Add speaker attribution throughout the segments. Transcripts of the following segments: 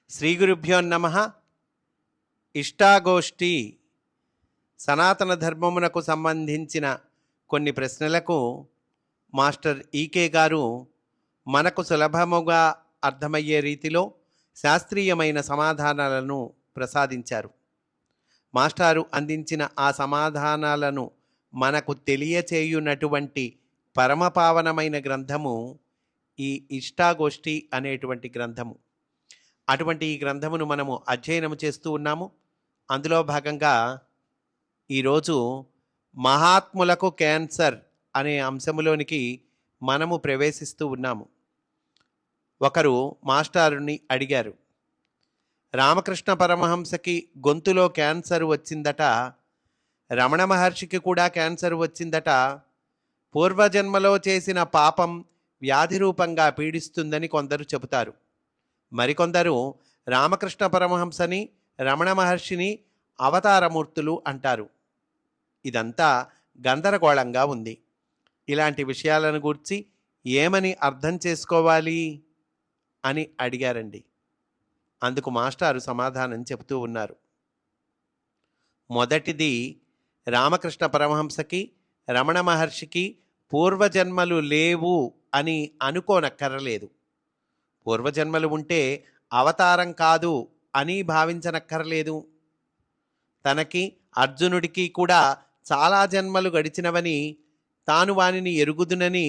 Speaker 1: శ్రీ గురుభ్యో నమః. ఇష్టాగోష్ఠి సనాతన ధర్మమునకు సంబంధించిన కొన్ని ప్రశ్నలకు మాస్టర్ ఈకే గారు మనకు సులభముగా అర్థమయ్యే రీతిలో శాస్త్రీయమైన సమాధానాలను ప్రసాదించారు. మాస్టారు అందించిన ఆ సమాధానాలను మనకు తెలియచేయునటువంటి పరమపావనమైన గ్రంథము ఈ ఇష్టాగోష్ఠి అనేటువంటి గ్రంథము. అటువంటి ఈ గ్రంథమును మనము అధ్యయనము చేస్తూ ఉన్నాము. అందులో భాగంగా ఈరోజు మహాత్ములకు క్యాన్సర్ అనే అంశములోనికి మనము ప్రవేశిస్తూ ఉన్నాము. ఒకరు మాస్టారుని అడిగారు, రామకృష్ణ పరమహంసకి గొంతులో క్యాన్సర్ వచ్చిందట, రమణ మహర్షికి కూడా క్యాన్సర్ వచ్చిందట, పూర్వజన్మలో చేసిన పాపం వ్యాధి రూపంగా పీడిస్తుందని కొందరు చెబుతారు. మరికొందరు రామకృష్ణ పరమహంసని రమణ మహర్షిని అవతారమూర్తులు అంటారు. ఇదంతా గందరగోళంగా ఉంది. ఇలాంటి విషయాలను గూర్చి ఏమని అర్థం చేసుకోవాలి అని అడిగారండి. అందుకు మాస్టారు సమాధానం చెబుతూ ఉన్నారు. మొదటిది, రామకృష్ణ పరమహంసకి రమణ మహర్షికి పూర్వజన్మలు లేవు అని అనుకోనక్కర్లేదు. పూర్వజన్మలు ఉంటే అవతారం కాదు అని భావించనక్కర్లేదు. తనకి అర్జునుడికి కూడా చాలా జన్మలు గడిచినవని, తాను వానిని ఎరుగుదునని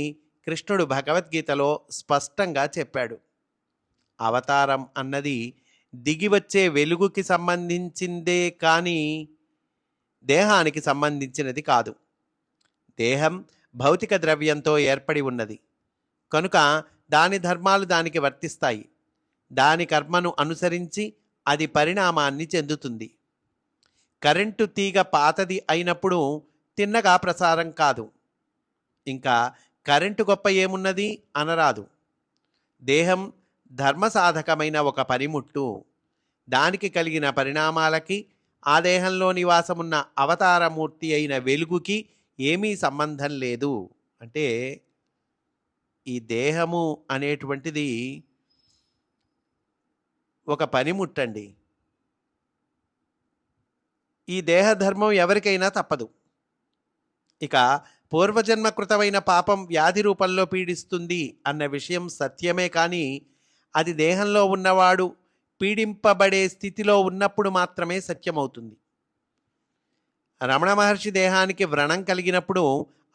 Speaker 1: కృష్ణుడు భగవద్గీతలో స్పష్టంగా చెప్పాడు. అవతారం అన్నది దిగివచ్చే వెలుగుకి సంబంధించిందే కానీ దేహానికి సంబంధించినది కాదు. దేహం భౌతిక ద్రవ్యంతో ఏర్పడి ఉన్నది కనుక దాని ధర్మాలు దానికి వర్తిస్తాయి. దాని కర్మను అనుసరించి అది పరిణామాన్ని చెందుతుంది. కరెంటు తీగ పాతది అయినప్పుడు తిన్నగా ప్రసారం కాదు. ఇంకా కరెంటు గొప్ప ఏమున్నది అనరాదు. దేహం ధర్మసాధకమైన ఒక పనిముట్టు. దానికి కలిగిన పరిణామాలకి ఆ దేహంలో నివాసమున్న అవతారమూర్తి అయిన వెలుగుకి ఏమీ సంబంధం లేదు. అంటే ఈ దేహము అనేటువంటిది ఒక పనిముట్టండి. ఈ దేహధర్మం ఎవరికైనా తప్పదు. ఇక పూర్వజన్మకృతమైన పాపం వ్యాధి రూపంలో పీడిస్తుంది అన్న విషయం సత్యమే, కానీ అది దేహంలో ఉన్నవాడు పీడింపబడే స్థితిలో ఉన్నప్పుడు మాత్రమే సత్యమవుతుంది. రమణ మహర్షి దేహానికి వ్రణం కలిగినప్పుడు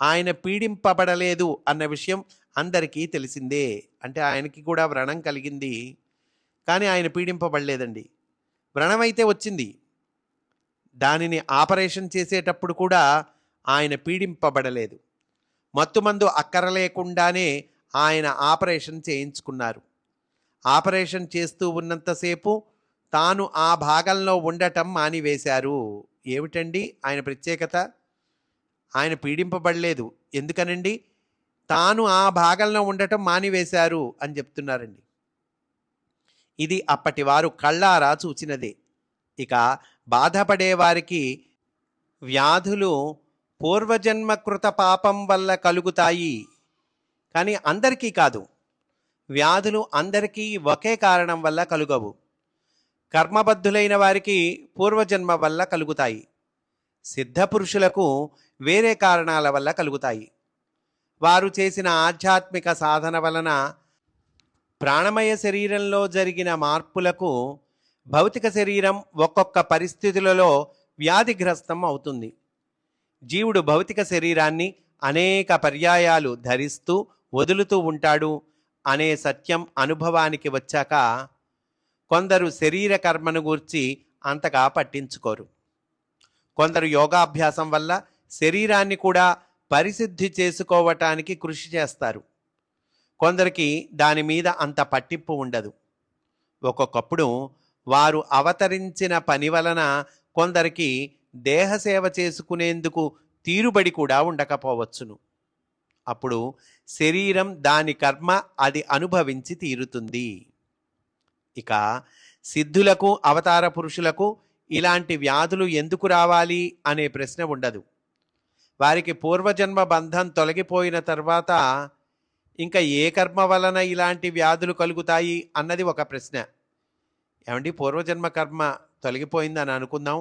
Speaker 1: ఆయన పీడింపబడలేదు అన్న విషయం అందరికీ తెలిసిందే. అంటే ఆయనకి కూడా వ్రణం కలిగింది, కానీ ఆయన పీడింపబడలేదండి. వ్రణమైతే వచ్చింది, దానిని ఆపరేషన్ చేసేటప్పుడు కూడా ఆయన పీడింపబడలేదు. మత్తుమందు అక్కరలేకుండానే ఆయన ఆపరేషన్ చేయించుకున్నారు. ఆపరేషన్ చేస్తూ ఉన్నంతసేపు తాను ఆ భాగంలో ఉండటం మానివేశారు. ఏమిటండి ఆయన ప్రత్యేకత? ఆయన పీడింపబడలేదు. ఎందుకనండి? తాను ఆ భాగంలో ఉండటం మానివేశారు అని చెప్తున్నారండి. ఇది అప్పటి వారు కళ్ళారా చూచినదే. ఇక బాధపడేవారికి వ్యాధులు పూర్వజన్మకృత పాపం వల్ల కలుగుతాయి, కానీ అందరికీ కాదు. వ్యాధులు అందరికీ ఒకే కారణం వల్ల కలుగవు. కర్మబద్ధులైన వారికి పూర్వజన్మ వల్ల కలుగుతాయి. సిద్ధపురుషులకు వేరే కారణాల వల్ల కలుగుతాయి. వారు చేసిన ఆధ్యాత్మిక సాధన వలన ప్రాణమయ శరీరంలో జరిగిన మార్పులకు భౌతిక శరీరం ఒక్కొక్క పరిస్థితులలో వ్యాధిగ్రస్తం అవుతుంది. జీవుడు భౌతిక శరీరాన్ని అనేక పర్యాయాలు ధరిస్తూ వదులుతూ ఉంటాడు అనే సత్యం అనుభవానికి వచ్చాక కొందరు శరీర కర్మను గూర్చి అంతగా పట్టించుకోరు. కొందరు యోగాభ్యాసం వల్ల శరీరాన్ని కూడా పరిశుద్ధి చేసుకోవటానికి కృషి చేస్తారు. కొందరికి దాని మీద అంత పట్టింపు ఉండదు. ఒక్కొక్కప్పుడు వారు అవతరించిన పని వలన కొందరికి దేహసేవ చేసుకునేందుకు తీరుబడి కూడా ఉండకపోవచ్చును. అప్పుడు శరీరం దాని కర్మ అది అనుభవించి తీరుతుంది. ఇక సిద్ధులకు అవతార పురుషులకు ఇలాంటి వ్యాధులు ఎందుకు రావాలి అనే ప్రశ్న ఉండదు. వారికి పూర్వజన్మ బంధం తొలగిపోయిన తర్వాత ఇంకా ఏ కర్మ వలన ఇలాంటి వ్యాధులు కలుగుతాయి అన్నది ఒక ప్రశ్న. ఏమండి పూర్వజన్మ కర్మ తొలగిపోయిందని అనుకుందాం,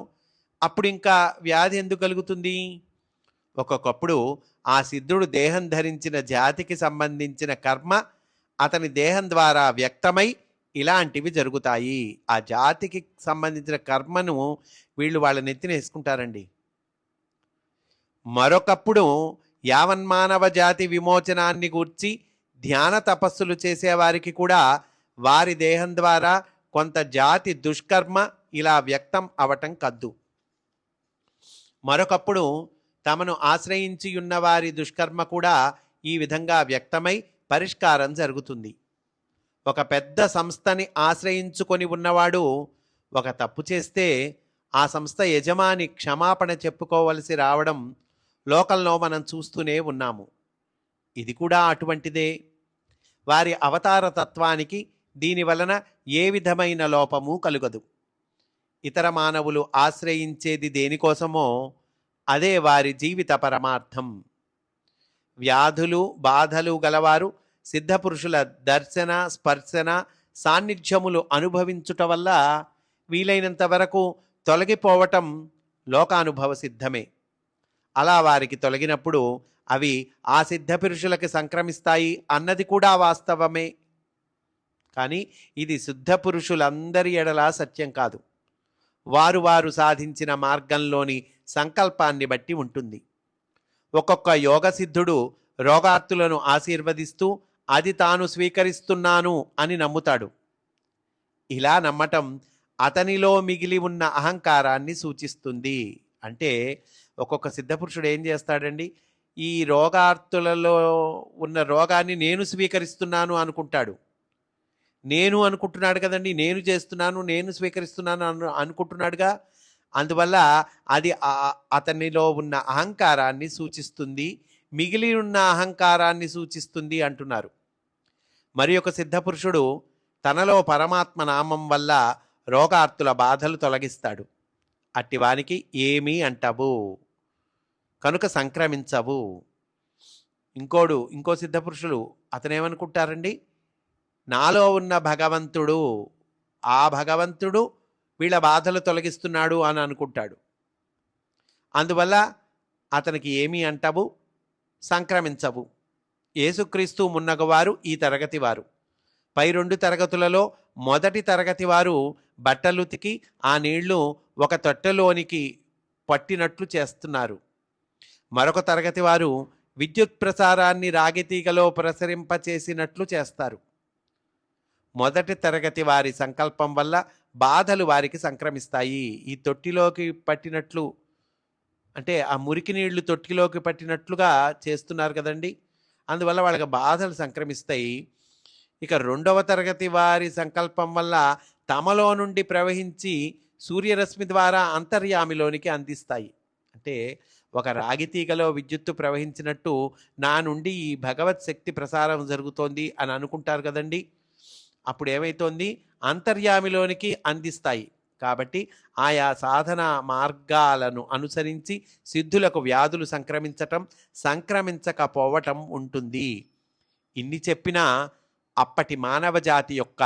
Speaker 1: అప్పుడు ఇంకా వ్యాధి ఎందుకు కలుగుతుంది? ఒక్కొక్కప్పుడు ఆ సిద్ధుడు దేహం ధరించిన జాతికి సంబంధించిన కర్మ అతని దేహం ద్వారా వ్యక్తమై ఇలాంటివి జరుగుతాయి. ఆ జాతికి సంబంధించిన కర్మను వీళ్ళు వాళ్ళ నెత్తిన వేసుకుంటారండి. మరొకప్పుడు యావన్మానవ జాతి విమోచనాన్ని గూర్చి ధ్యాన తపస్సులు చేసేవారికి కూడా వారి దేహం ద్వారా కొంత జాతి దుష్కర్మ ఇలా వ్యక్తం అవటం కద్దు. మరొకప్పుడు తమను ఆశ్రయించి ఉన్న వారి దుష్కర్మ కూడా ఈ విధంగా వ్యక్తమై పరిష్కారం జరుగుతుంది. ఒక పెద్ద సంస్థని ఆశ్రయించుకొని ఉన్నవాడు ఒక తప్పు చేస్తే ఆ సంస్థ యజమాని క్షమాపణ చెప్పుకోవలసి రావడం లోకంలో మనం చూస్తూనే ఉన్నాము. ఇది కూడా అటువంటిదే. వారి అవతార తత్వానికి దీని వలన ఏ విధమైన లోపము కలుగదు. ఇతర మానవులు ఆశ్రయించేది దేనికోసమో అదే వారి జీవిత పరమార్థం. వ్యాధులు బాధలు గలవారు సిద్ధపురుషుల దర్శన స్పర్శన సాన్నిధ్యములు అనుభవించుట వల్ల వీలైనంత వరకు తొలగిపోవటం లోకానుభవ సిద్ధమే. అలా వారికి తొలగినప్పుడు అవి ఆ సిద్ధపురుషులకి సంక్రమిస్తాయి అన్నది కూడా వాస్తవమే. కానీ ఇది సిద్ధపురుషులందరి ఎడలా సత్యం కాదు. వారు వారు సాధించిన మార్గంలోని సంకల్పాన్ని బట్టి ఉంటుంది. ఒక్కొక్క యోగసిద్ధుడు రోగార్తులను ఆశీర్వదిస్తూ అది తాను స్వీకరిస్తున్నాను అని నమ్ముతాడు. ఇలా నమ్మటం అతనిలో మిగిలి ఉన్న అహంకారాన్ని సూచిస్తుంది. అంటే ఒక్కొక్క సిద్ధపురుషుడు ఏం చేస్తాడండి, ఈ రోగార్తులలో ఉన్న రోగాన్ని నేను స్వీకరిస్తున్నాను అనుకుంటాడు. నేను అనుకుంటున్నాడు కదండి, నేను చేస్తున్నాను, నేను స్వీకరిస్తున్నాను అనుకుంటున్నాడుగా. అందువల్ల అది అతనిలో ఉన్న అహంకారాన్ని సూచిస్తుంది, మిగిలి ఉన్న అహంకారాన్ని సూచిస్తుంది అంటున్నారు. మరి ఒక సిద్ధపురుషుడు తనలో పరమాత్మ నామం వల్ల రోగార్తుల బాధలు తొలగిస్తాడు. అట్టివానికి ఏమీ అంటవు, కనుక సంక్రమించవు. ఇంకో సిద్ధపురుషులు అతనేమనుకుంటారండి, నాలో ఉన్న భగవంతుడు, ఆ భగవంతుడు వీళ్ళ బాధలు తొలగిస్తున్నాడు అని అనుకుంటాడు. అందువల్ల అతనికి ఏమీ అంటవు, సంక్రమించవు. యేసుక్రీస్తు మున్నగవారు ఈ తరగతి వారు. పై 2 తరగతులలో మొదటి తరగతి వారు బట్టలుతికి ఆ నీళ్లు ఒక తొట్టెలోనికి పట్టినట్లు చేస్తున్నారు. మరొక తరగతి వారు విద్యుత్ ప్రసారాన్ని రాగితీగలో ప్రసరింపచేసినట్లు చేస్తారు. మొదటి తరగతి వారి సంకల్పం వల్ల బాధలు వారికి సంక్రమిస్తాయి. ఈ తొట్టిలోకి పట్టినట్లు అంటే ఆ మురికి నీళ్లు తొట్టిలోకి పట్టినట్లుగా చేస్తున్నారు కదండి, అందువల్ల వాళ్ళకి బాధలు సంక్రమిస్తాయి. ఇక 2వ తరగతి వారి సంకల్పం వల్ల తమలో నుండి ప్రవహించి సూర్యరశ్మి ద్వారా అంతర్యామిలోనికి అందిస్తాయి. అంటే ఒక రాగితీగలో విద్యుత్తు ప్రవహించినట్టు నా నుండి ఈ భగవత్ శక్తి ప్రసారం జరుగుతోంది అని అనుకుంటారు కదండి. అప్పుడు ఏమైతోంది, అంతర్యామిలోనికి అందిస్తాయి. కాబట్టి ఆయా సాధన మార్గాలను అనుసరించి సిద్ధులకు వ్యాధులు సంక్రమించకపోవటం ఉంటుంది. ఇన్ని చెప్పినా అప్పటి మానవ జాతి యొక్క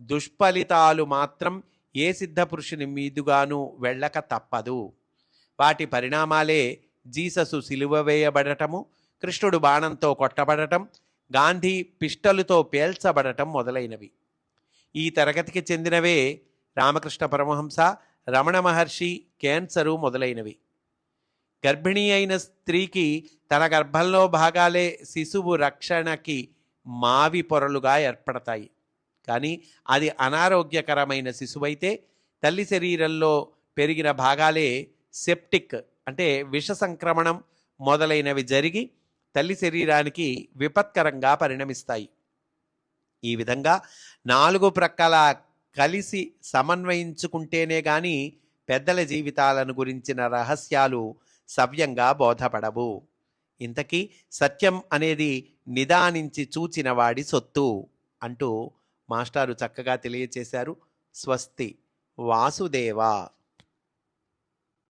Speaker 1: దుష్ఫలితాలు మాత్రం ఏ సిద్ధపురుషుని మీదుగాను వెళ్ళక తప్పదు. వాటి పరిణామాలే జీససు సిలువ వేయబడటము, కృష్ణుడు బాణంతో కొట్టబడటం, గాంధీ పిస్టలుతో పేల్చబడటం మొదలైనవి. ఈ తరగతికి చెందినవే రామకృష్ణ పరమహంస, రమణ మహర్షి, క్యాన్సరు మొదలైనవి. గర్భిణీ అయిన స్త్రీకి తన గర్భంలో భాగాలే శిశువు రక్షణకి మావి పొరలుగా ఏర్పడతాయి. కానీ అది అనారోగ్యకరమైన శిశువైతే తల్లి శరీరంలో పెరిగిన భాగాలే సెప్టిక్ అంటే విష సంక్రమణం మొదలైనవి జరిగి తల్లి శరీరానికి విపత్కరంగా పరిణమిస్తాయి. ఈ విధంగా 4 ప్రక్కల కలిసి సమన్వయించుకుంటేనే గాని పెద్దల జీవితాలను గురించిన రహస్యాలు సవ్యంగా బోధపడవు. ఇంతకీ సత్యం అనేది నిదానించి చూచిన వాడి సొత్తు అంటూ మాస్టారు చక్కగా తెలియచేశారు. స్వస్తి. వాసుదేవ.